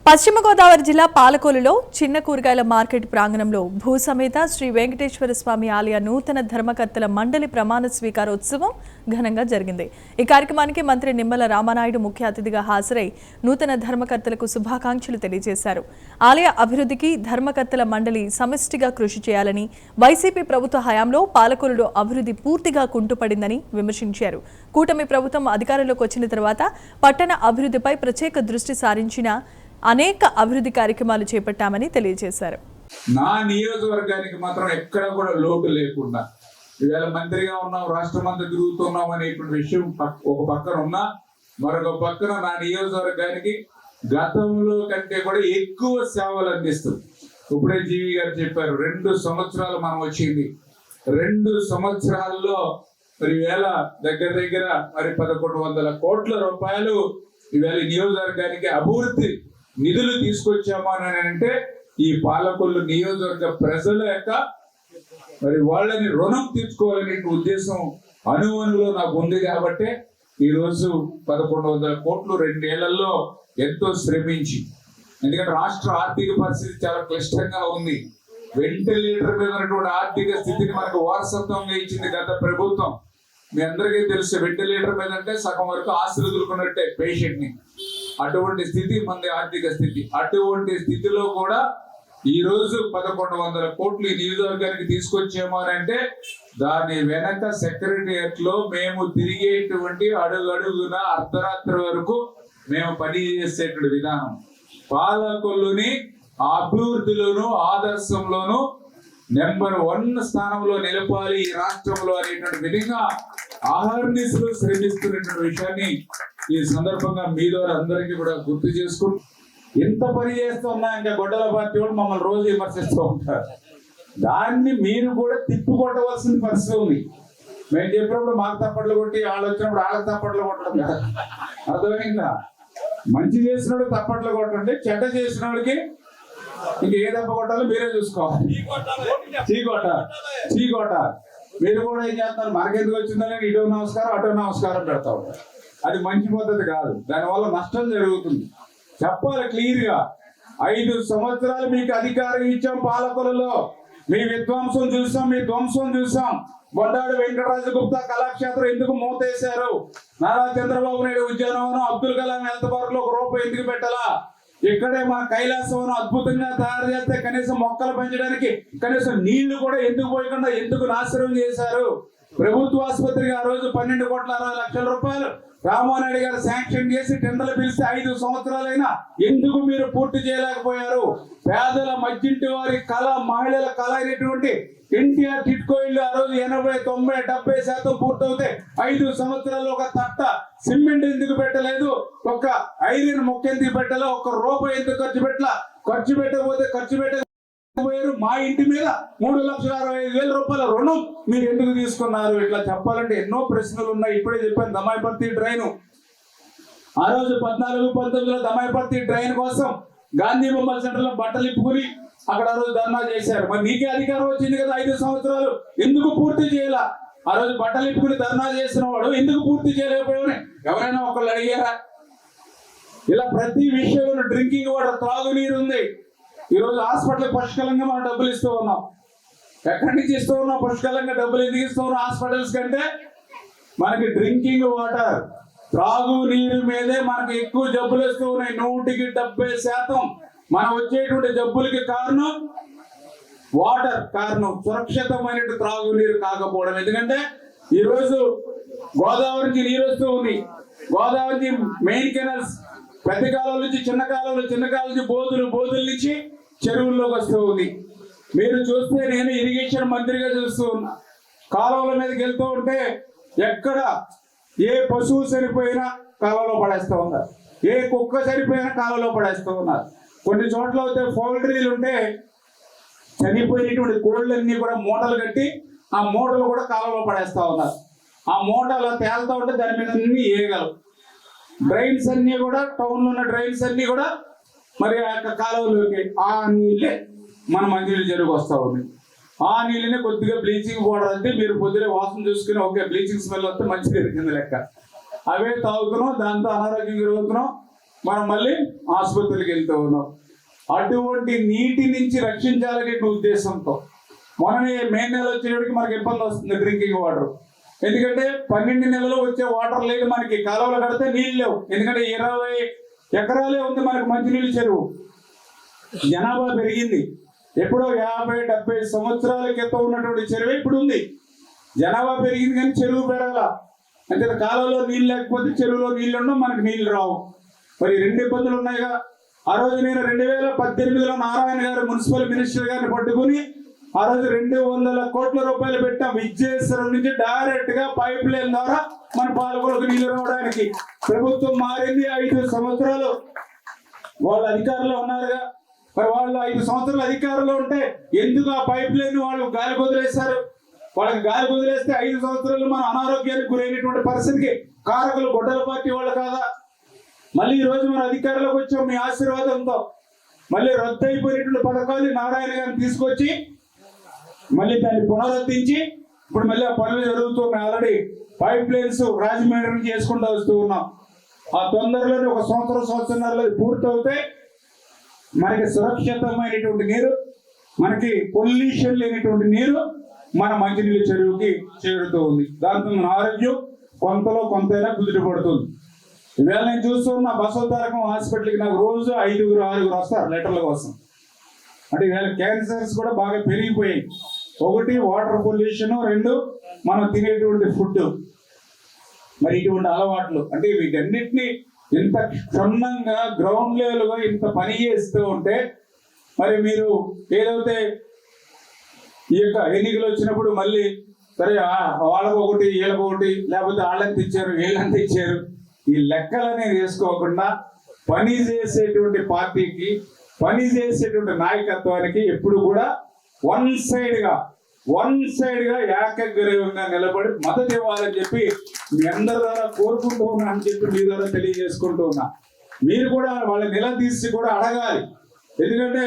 పశ్చిమ గోదావరి జిల్లా పాలకొల్లులో చిన్న కూరగాయల మార్కెట్ ప్రాంగణంలో భూసమేత శ్రీ వెంకటేశ్వర స్వామి ఆలయ నూతన ధర్మకర్తల మండలి ప్రమాణ స్వీకారోత్సవం ఘనంగా జరిగింది. ఈ కార్యక్రమానికి మంత్రి నిమ్మల రామానాయుడు ముఖ్య అతిథిగా హాజరై నూతన ధర్మకర్తలకు శుభాకాంక్షలు తెలియజేశారు. ఆలయ అభివృద్ధికి ధర్మకర్తల మండలి సమిష్టిగా కృషి చేయాలని, వైసీపీ ప్రభుత్వ హయాంలో పాలకొల్లులో అభివృద్ధి పూర్తిగా కుంటుపడిందని విమర్శించారు. కూటమి ప్రభుత్వం అధికారంలోకి వచ్చిన తర్వాత పట్టణ అభివృద్ధిపై ప్రత్యేక దృష్టి సారించిన అనేక అభివృద్ధి కార్యక్రమాలు చేపట్టామని తెలియజేశారు. నా నియోజకవర్గానికి మాత్రం ఎక్కడ కూడా లోటు లేకుండా ఇవాళ మంత్రిగా ఉన్నాం, రాష్ట్రం అంతా తిరుగుతున్నాం అనేటువంటి విషయం ఒక పక్కన ఉన్నా, మరొక పక్కన నా నియోజకవర్గానికి గతంలో కంటే కూడా ఎక్కువ సేవలు అందిస్తుంది. ఇప్పుడే జీవి గారు చెప్పారు, 2 సంవత్సరాలు మనం వచ్చింది. 2 సంవత్సరాల్లో మరి వేళ దగ్గర మరి 1100 కోట్ల రూపాయలు ఇవాళ నియోజకవర్గానికి అభివృద్ధి నిధులు తీసుకొచ్చామా అని అంటే ఈ పాలకొల్లు నియోజకవర్గ ప్రజల యొక్క మరి వాళ్ళని రుణం తీర్చుకోవాలనే ఉద్దేశం అనువనులో నాకు ఉంది. కాబట్టి ఈ రోజు 1100 కోట్లు 2 ఏళ్లలో ఎంతో శ్రమించి, ఎందుకంటే రాష్ట్ర ఆర్థిక పరిస్థితి చాలా క్లిష్టంగా ఉంది. వెంటిలేటర్ మీద ఉన్నటువంటి ఆర్థిక స్థితిని మనకు వారసత్వంగా ఇచ్చింది గత ప్రభుత్వం. మీ అందరికీ తెలుసు, వెంటిలేటర్ మీద అంటే సగం వరకు ఆస్తులు ఎదుర్కొన్నట్టే పేషెంట్ ని. అటువంటి స్థితి మన ఆర్థిక స్థితి. అటువంటి స్థితిలో కూడా ఈ రోజు 1100 కోట్లు ఈ నియోజకవర్గానికి తీసుకొచ్చాము అని అంటే దాని వెనక సెక్రటరియట్ లో మేము తిరిగేటువంటి అడుగడుగున అర్ధరాత్రి వరకు మేము పనిచేసేటువంటి విధానం పాలకొల్లుని అభివృద్ధిలోను ఆదర్శంలోను నెంబర్ 1 స్థానంలో నిలపాలి ఈ రాష్ట్రంలో అనేటువంటి విధంగా అహర్నిశలు శ్రమిస్తున్నటువంటి విషయాన్ని ఈ సందర్భంగా మీ ద్వారా అందరికీ కూడా గుర్తు చేసుకుంటూ, ఎంత పని చేస్తున్నా ఇంకా గొడ్డల పార్టీ వాళ్ళు మమ్మల్ని రోజు విమర్శిస్తూ ఉంటారు. దాన్ని మీరు కూడా తిప్పుకొట్టవలసిన పరిస్థితి ఉంది. మేము చెప్పినప్పుడు మాకు తప్పట్లు కొట్టి, వాళ్ళు వచ్చినప్పుడు వాళ్ళకి తప్పట్లు కొట్టడం కదా. అర్థమైందా? మంచి చేసినోడు తప్పట్లు కొట్టండి, చెడ్డ చేసిన వాడికి ఇంక ఏ దెబ్బ కొట్టాలో మీరే చూసుకోవాలి. చీకొట్ట మీరు కూడా ఏం చేస్తారు, మనకెందుకు వచ్చిందని ఇటో నమస్కారం అటో నమస్కారం పెడతా ఉంటారు. అది మంచి పద్ధతి కాదు. దానివల్ల నష్టం జరుగుతుంది. చెప్పాలి క్లియర్ గా. 5 సంవత్సరాలు మీకు అధికారం ఇచ్చాం. పాలకొల్లులో మీ విధ్వంసం చూసాం, మీ ధ్వంసం చూసాం. బొడ్డాడు వెంకటరాజు గుప్తా కళాక్షేత్రం ఎందుకు మూతేశారు? నారా చంద్రబాబు నాయుడు ఉద్యానవనం, అబ్దుల్ కలాం హెల్త్ పార్క్ లో ₹1 ఎందుకు పెట్టాలా? ఇక్కడే మన కైలాసం అద్భుతంగా తయారు చేస్తే కనీసం మొక్కలు పెంచడానికి కనీసం నీళ్లు కూడా ఎందుకు పోయకుండా ఎందుకు నాశనం చేశారు? ప్రభుత్వ ఆసుపత్రికి ఆ రోజు 12,60,00,000 రూపాయలు రామానాయుడు గారు శాంక్షన్ చేసి టెండర్లు పిలిస్తే 5 సంవత్సరాలైనా ఎందుకు మీరు పూర్తి చేయలేకపోయారు? పేదల మధ్యంటి వారి కళ, మహిళల కళ అయినటువంటి ఎన్టీఆర్ టిట్కో ఇల్లు ఆ రోజు 80, 90, 70% పూర్తవుతే 5 సంవత్సరాలు ఒక తట్ట సిమెంట్ ఎందుకు పెట్టలేదు? ఒక ఐరన్ మొక్క ఎందుకు పెట్టాలో? ₹1 ఎందుకు ఖర్చు పెట్టకపోతే ఖర్చు పెట్టకపోయారు. మా ఇంటి మీద 3,65,000 రూపాయల రుణం మీరు ఎందుకు తీసుకున్నారు? ఇట్లా చెప్పాలంటే ఎన్నో ప్రశ్నలు ఉన్నాయి. ఇప్పుడే చెప్పాను, దమాయిపర్తి డ్రైన్ ఆ రోజు 14-19లో దమాయిపర్తి డ్రైన్ కోసం గాంధీ బొమ్మల సెంటర్ లో బట్టలు ఇప్పుకుని అక్కడ ఆ రోజు ధర్నా చేశారు. మరి నీకే అధికారం వచ్చింది కదా, 5 సంవత్సరాలు ఎందుకు పూర్తి చేయాల? ఆ రోజు బట్టలు ఇప్పుకుని ధర్నా చేసిన వాడు ఎందుకు పూర్తి చేయలేకపోయావని ఎవరైనా ఒకళ్ళు అడిగారా? ఇలా ప్రతి విషయంలో డ్రింకింగ్ వాటర్, త్రాగునీరు ఉంది. ఈ రోజు హాస్పిటల్ పుష్కలంగా మనం డబ్బులు ఇస్తూ ఉన్నాం. ఎక్కడి నుంచి ఇస్తూ ఉన్నాం? పుష్కలంగా డబ్బులు ఎందుకు ఇస్తూ ఉన్నాం హాస్పిటల్స్ కంటే? మనకి డ్రింకింగ్ వాటర్, త్రాగునీరు మీదే మనకి ఎక్కువ జబ్బులు వస్తూ ఉన్నాయి. 100కి 70% మనం వచ్చేటువంటి జబ్బులకి కారణం వాటర్, కారణం సురక్షితమైన త్రాగునీరు కాకపోవడం. ఎందుకంటే ఈ రోజు గోదావరి నుంచి నీరు వస్తూ ఉంది. గోదావరి మెయిన్ కెనాల్స్, పెద్ద కాలం నుంచి చిన్న కాలం నుంచి బోధుల నుంచి చెరువుల్లోకి వస్తూ ఉంది. మీరు చూస్తే నేను ఇరిగేషన్ మంత్రిగా చూస్తూ ఉన్నా. కాలువల మీదకి వెళ్తూ ఉంటే ఎక్కడ ఏ పశువు చనిపోయినా కాలువలో పడేస్తూ ఉన్నారు, ఏ కుక్క చనిపోయినా కాలువలో పడేస్తూ ఉన్నారు. కొన్ని చోట్ల అయితే పౌల్ట్రీలు ఉంటే చనిపోయినటువంటి కోళ్ళన్నీ కూడా మూటలు కట్టి ఆ మూటలు కూడా కాలువలో పడేస్తూ ఉన్నారు. ఆ మూటలు తేలుతూ ఉంటే దాని మీద అన్ని ఏగలవు. డ్రైన్స్ అన్ని కూడా, టౌన్ లో ఉన్న డ్రైన్స్ అన్ని కూడా మరి ఆ యొక్క కాలువలోకి ఆ నీళ్ళే మన మంచినీళ్ళు చెరువుకు వస్తూ ఉన్నాయి. ఆ నీళ్ళని కొద్దిగా బ్లీచింగ్ పౌడర్ అంటే మీరు పొద్దునే వాసన చూసుకుని ఓకే బ్లీచింగ్ స్మెల్ వస్తే మంచిది కింద లెక్క. అవే తాగుతున్నాం, దాంతో అనారోగ్యం జరుగుతున్నాం. మనం మళ్ళీ ఆసుపత్రికి వెళ్తూ ఉన్నాం. అటువంటి నీటి నుంచి రక్షించాలనే ఉద్దేశంతో మనమే మే నెల వచ్చేటికి మనకి ఇబ్బంది వస్తుంది డ్రింకింగ్ వాటర్. ఎందుకంటే 12 నెలలు వచ్చే వాటర్ లేదు మనకి. కాలువలు కడితే నీళ్ళు లేవు. ఎందుకంటే 20 ఎకరాలే ఉంది మనకు మంచినీళ్ళు చెరువు. జనాభా పెరిగింది. ఎప్పుడో 50-70 సంవత్సరాల క్రితం ఉన్నటువంటి చెరువు ఇప్పుడు ఉంది. జనాభా పెరిగింది కానీ చెరువు పెరగాల. అంటే కాలువలో నీళ్ళు లేకపోతే చెరువులో నీళ్ళు ఉండవు, మనకు నీళ్ళు రావు. మరి 2 ఇబ్బందులు ఉన్నాయిగా. ఆ రోజు నేను 2018లో నారాయణ గారు మున్సిపల్ మినిస్టర్ గారిని పట్టుకుని ఆ రోజు 200 కోట్ల రూపాయలు పెట్టాం. విజయేశ్వరం నుంచి డైరెక్ట్ గా పైప్ లైన్ ద్వారా మన పాలకొలకు నీళ్లు రావడానికి. ప్రభుత్వం మారింది. 5 సంవత్సరాలు వాళ్ళ అధికారంలో ఉన్నారుగా. మరి వాళ్ళు 5 సంవత్సరాలు అధికారంలో ఉంటే ఎందుకు ఆ పైప్ లైన్ వాళ్ళు గాలి వదిలేశారు? వాళ్ళకి గాలి వదిలేస్తే 5 సంవత్సరాలు మన అనారోగ్యానికి గురైనటువంటి పరిస్థితికి కారకులు గొడ్డల పార్టీ వాళ్ళు కాదా? మళ్ళీ ఈ రోజు మన అధికారంలోకి వచ్చాం మీ ఆశీర్వాదంతో. మళ్ళీ రద్దు అయిపోయినటువంటి పథకాలు నారాయణ గారిని తీసుకొచ్చి మళ్ళీ దాన్ని పునరుద్ధరించి ఇప్పుడు మళ్ళీ ఆ పనులు జరుగుతున్నాయి. ఆల్రెడీ పైప్ లైన్స్ రాజమండ్రి చేసుకుంటూ వస్తూ ఉన్నాం. ఆ తొందరలోనే ఒక సంవత్సరంన్నరలో పూర్తి అవుతే మనకి సురక్షితమైనటువంటి నీరు, మనకి పొల్యూషన్ లేనటువంటి నీరు మన మంచినీళ్ళ చెరువుకి చేరుతూ ఉంది. దాంతో మన ఆరోగ్యం కొంతలో కొంతైనా కుదుటపడుతుంది. ఈవేళ నేను చూస్తున్నా బసవతారకం హాస్పిటల్కి నాకు రోజు 5-6 వస్తారు లెటర్ల కోసం. అంటే ఈవేళ క్యాన్సర్స్ కూడా బాగా పెరిగిపోయాయి. 1 వాటర్ పొల్యూషన్, 2 మనం తినేటువంటి ఫుడ్. మరి ఇటువంటి అలవాట్లు అంటే వీటన్నిటిని ఇంత క్షుణ్ణంగా గ్రౌండ్ లెవెల్గా ఇంత పని చేస్తూ ఉంటే మరి మీరు ఏదైతే ఈ యొక్క ఎన్నికలు వచ్చినప్పుడు మళ్ళీ సరే వాళ్ళకు ఒకటి వీళ్ళకు ఒకటి లేకపోతే వాళ్ళని తెచ్చారు వీళ్ళని తెచ్చారు ఈ లెక్కలనే వేసుకోకుండా పని చేసేటువంటి పార్టీకి పని చేసేటువంటి నాయకత్వానికి ఎప్పుడు కూడా వన్ సైడ్ గా ఏకగ్రీవంగా నిలబడి మద్దతు ఇవ్వాలని చెప్పి మీ అందరి ద్వారా కోరుకుంటూ ఉన్నా అని చెప్పి మీ ద్వారా తెలియజేసుకుంటూ ఉన్నా. మీరు కూడా వాళ్ళని నిలదీసి కూడా అడగాలి. ఎందుకంటే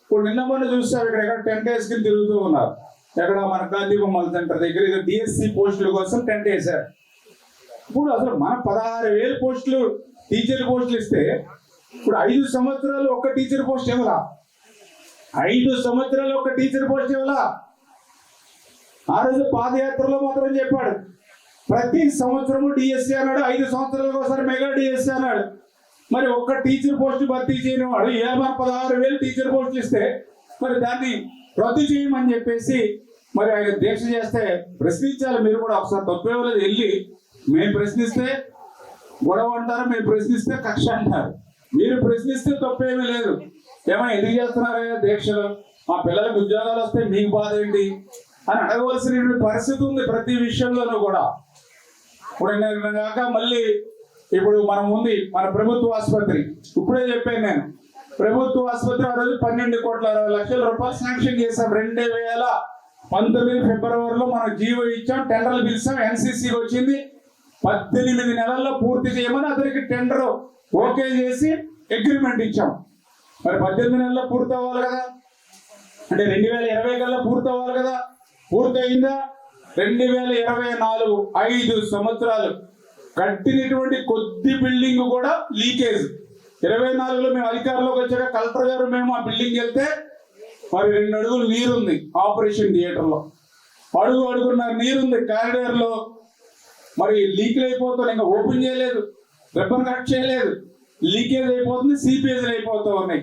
ఇప్పుడు నిన్న మొన్న చూస్తారు ఇక్కడ టెంట్ వేసుకుని తిరుగుతూ ఉన్నారు. ఎక్కడ మన గాంధీ బొమ్మల సెంటర్ దగ్గర ఏదో డిఎస్సి పోస్టుల కోసం టెంట్ వేశారు. ఇప్పుడు అసలు మన 16,000 పోస్టులు టీచర్ పోస్టులు ఇస్తే ఇప్పుడు 5 సంవత్సరాలు ఒక్క టీచర్ పోస్ట్ ఇవ్వాలా? 5 సంవత్సరాలు ఒక్క టీచర్ పోస్ట్ ఇవ్వాలా? ఆ రోజు పాదయాత్రలో మాత్రం చెప్పాడు ప్రతి సంవత్సరము డిఎస్సి అన్నాడు. 5 సంవత్సరాలకు ఒకసారి మెగా డిఎస్సి అన్నాడు. మరి ఒక్క టీచర్ పోస్ట్ భర్తీ చేయని వాడు 16,000 టీచర్ పోస్టులు ఇస్తే మరి దాన్ని రద్దు చేయమని చెప్పేసి మరి ఆయన దీక్ష చేస్తే ప్రశ్నించాలి. మీరు కూడా ఒకసారి తప్పేవాళ్ళు వెళ్ళి మేము ప్రశ్నిస్తే గొడవ అంటారు, మేము ప్రశ్నిస్తే కక్ష అంటారు. మీరు ప్రశ్నిస్తే తప్పేమీ లేదు. ఏమైనా ఎందుకు చేస్తున్నారా దీక్షలు? మా పిల్లలకు ఉద్యోగాలు వస్తే మీకు బాధ ఏంటి అని అడగవలసిన పరిస్థితి ఉంది ప్రతి విషయంలోనూ కూడా. ఇప్పుడు నేను కాక మళ్ళీ ఇప్పుడు మనం ఉంది మన ప్రభుత్వ ఆసుపత్రి. ఇప్పుడే చెప్పాను నేను, ప్రభుత్వ ఆసుపత్రి ఆ రోజు 12,60,00,000 రూపాయలు శాంక్షన్ చేశాం. 2019 ఫిబ్రవరిలో మనం జీవో ఇచ్చాం, టెండర్లు పిలిచాం, ఎన్సీసీ వచ్చింది. 18 నెలల్లో పూర్తి చేయమని అతనికి టెండర్ ఓకే చేసి అగ్రిమెంట్ ఇచ్చాం. మరి 18 నెలల్లో పూర్తి అవ్వాలి కదా, అంటే 2020 కల్లా పూర్తి అవ్వాలి కదా. పూర్తి అయిందా? 2024 5 సంవత్సరాలు కట్టినటువంటి కొద్ది బిల్డింగ్ కూడా లీకేజ్. 24లో మేము అధికారంలోకి వచ్చాక కలెక్టర్ గారు మేము ఆ బిల్డింగ్ వెళ్తే మరి 2 అడుగులు నీరుంది ఆపరేషన్ థియేటర్లో, అడుగున్నర నీరుంది కారిడార్ లో. మరి లీకేజ్ అయిపోతుంది, ఇంకా ఓపెన్ చేయలేదు, రిబ్బన్ కట్ చేయలేదు, లీకేజ్ అయిపోతుంది, సీపేజ్లు అయిపోతూ ఉన్నాయి.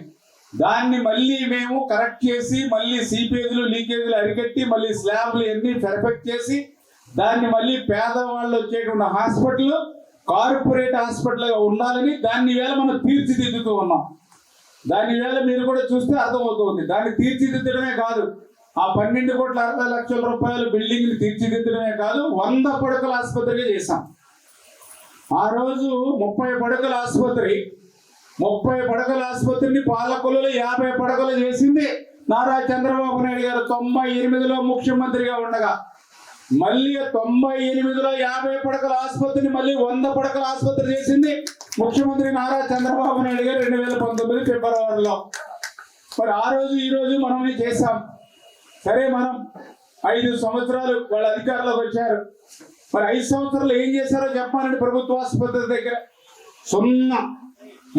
దాన్ని మళ్ళీ మేము కరెక్ట్ చేసి మళ్ళీ సీపేజ్లు లీకేజ్లు అరికట్టి మళ్ళీ స్లాబ్లు అన్ని పర్ఫెక్ట్ చేసి దాన్ని మళ్ళీ పేదవాళ్ళు వచ్చేటువంటి హాస్పిటల్ కార్పొరేట్ హాస్పిటల్ గా ఉండాలని దాన్ని వేళ మనం తీర్చిదిద్దుతూ ఉన్నాం. దాని వేళ మీరు కూడా చూస్తే అర్థమవుతుంది. దాన్ని తీర్చిదిద్దడమే కాదు, ఆ 12,60,00,000 రూపాయలు బిల్డింగ్ తీర్చిదిద్దడమే కాదు, 100 పడకల ఆసుపత్రిగా చేశాం. ఆ రోజు 30 పడకల ఆసుపత్రి, 30 పడకల ఆసుపత్రిని పాలకొల్లులో 50 పడకలు చేసింది నారా చంద్రబాబు నాయుడు గారు 98లో ముఖ్యమంత్రిగా ఉండగా. మళ్ళీ 98లో 50 పడకల ఆసుపత్రిని మళ్ళీ 100 పడకల ఆసుపత్రి చేసింది ముఖ్యమంత్రి నారా చంద్రబాబు నాయుడు గారు 2019 ఫిబ్రవరిలో. మరి ఆ రోజు ఈ రోజు మనం చేశాం. సరే, మనం 5 సంవత్సరాలు వాళ్ళ అధికారంలోకి వచ్చారు. మరి 5 సంవత్సరాలు ఏం చేశారో చెప్పాలంటే ప్రభుత్వ ఆసుపత్రి దగ్గర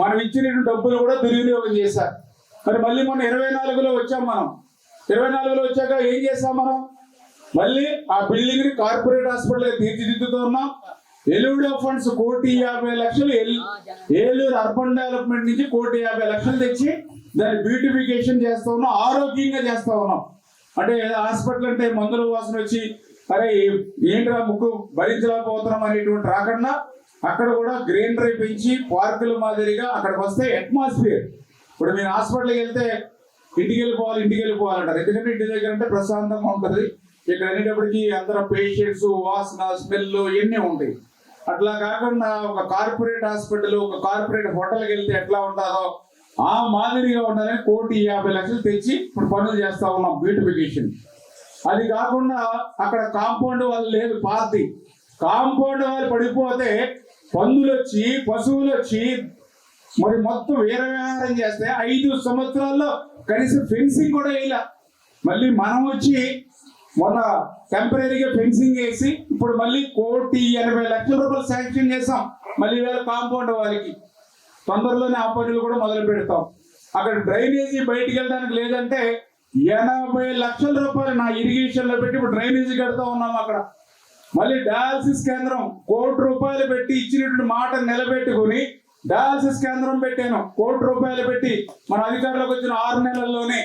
మనం ఇచ్చిన డబ్బులు కూడా దుర్వినియోగం చేశారు. మరి మళ్ళీ మనం 24లో వచ్చాం. మనం 24లో వచ్చాక ఏం చేస్తాం? మనం మళ్ళీ ఆ బిల్డింగ్ ని కార్పొరేట్ హాస్పిటల్ తీర్చిదిద్దుతూ ఉన్నాం. ఎల్యూడో ఫండ్స్ 1,50,00,000 ఏలూరు అర్బన్ డెవలప్మెంట్ నుంచి 1,50,00,000 తెచ్చి దాన్ని బ్యూటిఫికేషన్ చేస్తా ఉన్నాం, ఆరోగ్యంగా చేస్తా ఉన్నాం. అంటే హాస్పిటల్ అంటే మందుల వాసన వచ్చి అరే ఏంట్రా ముక్కు భరించలేకపోతున్నాం అనేటువంటి రాకుండా అక్కడ కూడా గ్రీనరీ పెంచి పార్కుల మాదిరిగా అక్కడికి వస్తే అట్మాస్ఫియర్. ఇప్పుడు మీరు హాస్పిటల్కి వెళ్తే ఇంటికి వెళ్ళిపోవాలంటారు. ఎందుకంటే ఇంటి దగ్గర అంటే ప్రశాంతంగా ఉంటుంది. ఇక్కడ అనేటప్పటికి అందరూ పేషెంట్స్, వాసన, స్మెల్ ఇవన్నీ ఉంటాయి. అట్లా కాకుండా ఒక కార్పొరేట్ హాస్పిటల్, ఒక కార్పొరేట్ హోటల్కి వెళ్తే ఎట్లా ఉంటుందో ఆ మాదిరిగా ఉండాలని 1,50,00,000 తెచ్చి ఇప్పుడు పనులు చేస్తా ఉన్నాం బ్యూటిఫికేషన్. అది కాకుండా అక్కడ కాంపౌండ్ వాళ్ళు లేదు, పార్టీ కాంపౌండ్ వాళ్ళు పడిపోతే పందులు వచ్చి, పశువులు వచ్చి మరి మొత్తం వీరవ్యవహారం చేస్తే 5 సంవత్సరాల్లో కనీసం ఫెన్సింగ్ కూడా వేయాల. మళ్ళీ మనం వచ్చి మొన్న టెంపరీగా ఫెన్సింగ్ వేసి ఇప్పుడు మళ్ళీ 1,80,00,000 శాంక్షన్ చేసాం. మళ్ళీ వేళ కాంపౌండ్ వాళ్ళకి తొందరలోనే ఆ పనులు కూడా మొదలు పెడతాం. అక్కడ డ్రైనేజీ బయటికి వెళ్ళడానికి లేదంటే 80,00,000 నా ఇరిగేషన్ లో పెట్టి ఇప్పుడు డ్రైనేజీ కడతా ఉన్నాం అక్కడ. మళ్ళీ డయాలసిస్ కేంద్రం ₹1,00,00,000 పెట్టి ఇచ్చినటువంటి మాట నిలబెట్టుకుని డయాలసిస్ కేంద్రం పెట్టాను. ₹1,00,00,000 పెట్టి మన అధికారులకు వచ్చిన 6 నెలల్లోనే.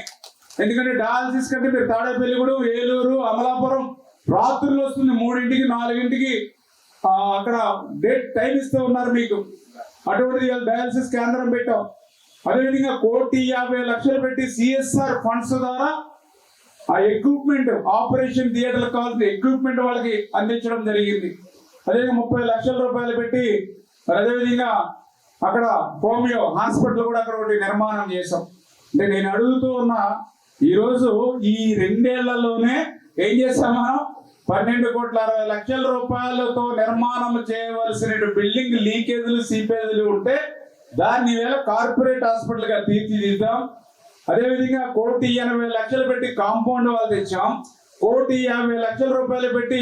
ఎందుకంటే డయాలసిస్ కంటే మీరు తాడేపల్లిగూడెం, ఏలూరు, అమలాపురం రాత్రులు వస్తుంది 3ంటికి 4ంటికి అక్కడ డేట్ టైం ఇస్తూ ఉన్నారు మీకు. అటువంటి డయాలసిస్ కేంద్రం పెట్టాం. అదేవిధంగా 1,50,00,000 పెట్టి సిఎస్ఆర్ ఫండ్స్ ద్వారా ఆ ఎక్విప్మెంట్, ఆపరేషన్ థియేటర్లు కావాల్సిన ఎక్విప్మెంట్ వాళ్ళకి అందించడం జరిగింది. అదేవిధంగా ₹30,00,000 పెట్టి అదేవిధంగా అక్కడ హోమియో హాస్పిటల్ కూడా అక్కడ ఒకటి నిర్మాణం చేసాం. అంటే నేను అడుగుతూ ఉన్నా, ఈరోజు ఈ 2 ఏళ్లలోనే ఏం చేసాం? మనం ₹12,60,00,000 నిర్మాణం చేయవలసిన బిల్డింగ్ లీకేజీలు, సీపేజీలు ఉంటే దాన్ని వేళ కార్పొరేట్ హాస్పిటల్ గా తీర్చిదిద్దాం. అదేవిధంగా 1,80,00,000 పెట్టి కాంపౌండ్ వాళ్ళు తెచ్చాం. 1,50,00,000 పెట్టి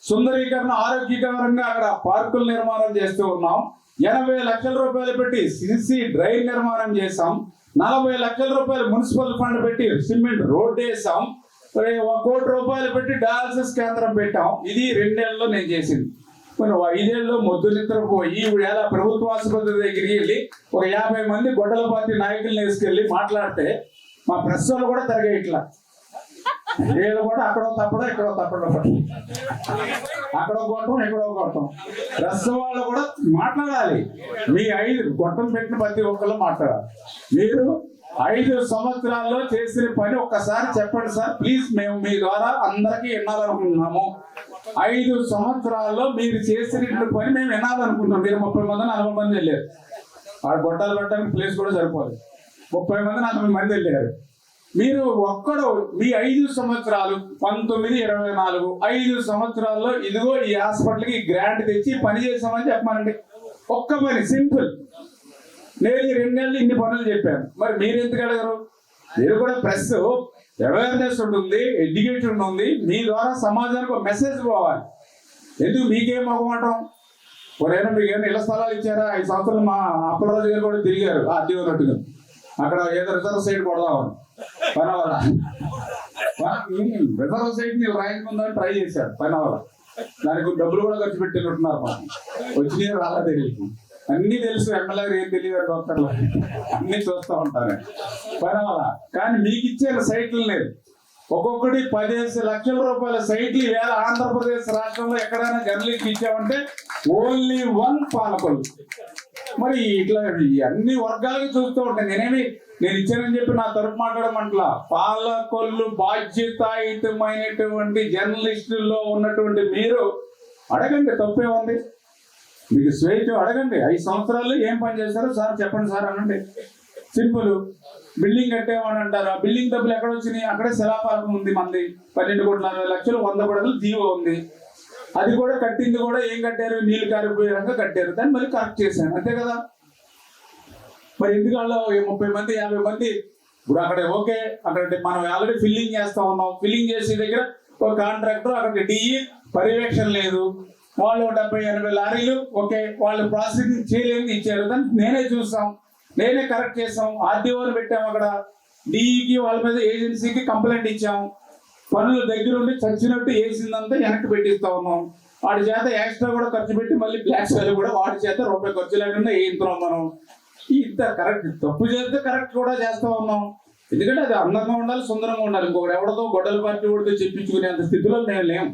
సుందరీకరణ, ఆరోగ్యకరంగా అక్కడ పార్కులు నిర్మాణం చేస్తూ ఉన్నాం. ₹80,00,000 పెట్టి సిసి డ్రైన్ నిర్మాణం చేసాం. ₹40,00,000 మున్సిపల్ ఫండ్ పెట్టి సిమెంట్ రోడ్ వేసాం. ₹1,00,00,000 పెట్టి డయాలసిస్ కేంద్రం పెట్టాం. ఇది 2 ఏళ్లలో నేను చేసింది. మనం 5 ఏళ్ళలో మొద్దు నిద్రపోయి ఇలా ప్రభుత్వ ఆసుపత్రి దగ్గరికి వెళ్ళి ఒక 50 మంది గొడ్డల పార్టీ నాయకుల్ని వేసుకెళ్ళి మాట్లాడితే మా ప్రెస్ వాళ్ళు కూడా తిరగే ఇట్లా వీళ్ళు కూడా అక్కడో తప్పడం, ఇక్కడో తప్పడం, అక్కడో కొట్టం, ఎక్కడో కొట్టం. ప్రెస్ వాళ్ళు కూడా మాట్లాడాలి. మీ 5 గొట్టం పెట్టిన ప్రతి ఒక్కళ్ళు మాట్లాడాలి. మీరు 5 సంవత్సరాల్లో చేసిన పని ఒక్కసారి చెప్పండి సార్ ప్లీజ్. మేము మీ ద్వారా అందరికీ వినాలనుకుంటున్నాము. 5 సంవత్సరాల్లో మీరు చేసిన పని మేము వినాలనుకుంటున్నాం. మీరు 30 మంది 40 మంది వెళ్ళారు. ఆ గొట్టాలు పెట్టడానికి ప్లేస్ కూడా సరిపోదు. 30 మంది 40 మంది వెళ్ళారు. మీరు ఒక్కడు మీ 5 సంవత్సరాలు 19-24 5 సంవత్సరాల్లో ఇదిగో ఈ హాస్పిటల్కి గ్రాంట్ తెచ్చి పని చేసామని చెప్పానండి. ఒక్క పని సింపుల్. నేను ఈ 2 నెలలు ఇన్ని పనులు చెప్పాను. మరి మీరు ఎందుకు అడగరు? మీరు కూడా ప్రెస్ అవేర్నెస్ ఉంటుంది, ఎడ్యుకేషన్ ఉంది. మీ ద్వారా సమాజానికి ఒక మెసేజ్ పోవాలి. ఎందుకు మీకేం మొగమాటం? ఎవరైనా మీకు ఏమైనా ఇళ్ల స్థలాలు ఇచ్చారా? 5 సంవత్సరాలు మా అప్పలరాజు గారు కూడా తిరిగారు ఆర్డీఓనట్టుగా. అక్కడ ఏదో రిజర్వ్ సైడ్ కొడదామని పని వల్ల రిజర్వ్ సైడ్ ని రాయించుకుందామని ట్రై చేశారు. పని వల్ల దానికి డబ్బులు కూడా ఖర్చు పెట్టినట్టున్నారు. వచ్చినాయి రాలా తెలియదు. అన్ని తెలుసు, ఎమ్మెల్యే ఏం తెలియదు, డాక్టర్లు అన్ని చూస్తూ ఉంటారు పని వల్ల. కానీ మీకు ఇచ్చే సైట్లు లేదు. ఒక్కొక్కటి 15 లక్షల రూపాయల సైట్లు వేళ ఆంధ్రప్రదేశ్ రాష్ట్రంలో ఎక్కడైనా జర్నలిస్ట్ ఇచ్చామంటే ఓన్లీ 1 పాలకొల్లు. మరి ఇట్లా అన్ని వర్గాలకి చూస్తూ ఉంటాయి. నేను ఇచ్చానని చెప్పి నా తరపు మాట్లాడమంటలా. పాలకొల్లు బాధ్యతాయుతమైనటువంటి జర్నలిస్టుల్లో ఉన్నటువంటి మీరు అడగండి, తప్పే ఉంది. మీకు స్వేచ్ఛ అడగండి. 5 సంవత్సరాలు ఏం పని చేశారో సార్ చెప్పండి సార్ అనండి. సింపుల్. బిల్డింగ్ కట్టేవాడు అంటారు. ఆ బిల్డింగ్ డబ్బులు ఎక్కడ వచ్చినాయి? అక్కడే శిలాపాలకం ఉంది మంది. 12,40,00,000 100 పడగలు జీవో ఉంది. అది కూడా కట్టింది కూడా ఏం కట్టారు? నీళ్లు కారిపోయే రంగా కట్టారు. దాన్ని మళ్ళీ కరెక్ట్ చేశాను, అంతే కదా. మరి ఎందుకు వాళ్ళు 30 మంది 50 మంది ఇప్పుడు అక్కడ ఓకే, అక్కడ మనం ఆల్రెడీ ఫిల్లింగ్ చేస్తా ఉన్నాం. ఫిల్లింగ్ చేసే దగ్గర ఒక కాంట్రాక్టర్, అక్కడ డిఈ పర్యవేక్షణ లేదు. వాళ్ళు 70-80 లారీలు ఓకే, వాళ్ళు ప్రాసెసింగ్ చేయలేని ఇచ్చారు. దాన్ని నేనే చూస్తాం. నేనే కరెక్ట్ చేసాం. ఆర్డీఓని పెట్టాం, అక్కడ డిఈకి వాళ్ళ మీద ఏజెన్సీకి కంప్లైంట్ ఇచ్చాం. పనులు దగ్గరుండి చచ్చినట్టు వేసిందంతా వెనక్కి పెట్టిస్తా ఉన్నాం. వాడి చేత ఎక్స్ట్రా కూడా ఖర్చు పెట్టి మళ్ళీ బ్లాక్ సెల్ కూడా వాడి చేత రూపాయి ఖర్చు లేకుండా వేయించున్నాం మనం. ఇంత కరెక్ట్, తప్పు చేస్తే కరెక్ట్ కూడా చేస్తా ఉన్నాం. ఎందుకంటే అది అందంగా ఉండాలి, సుందరంగా ఉండాలి. ఇంకొకటి ఎవరితో గొడ్డల పార్టీ వాడితో చెప్పించుకునే అంత స్థితిలో మేము లేం.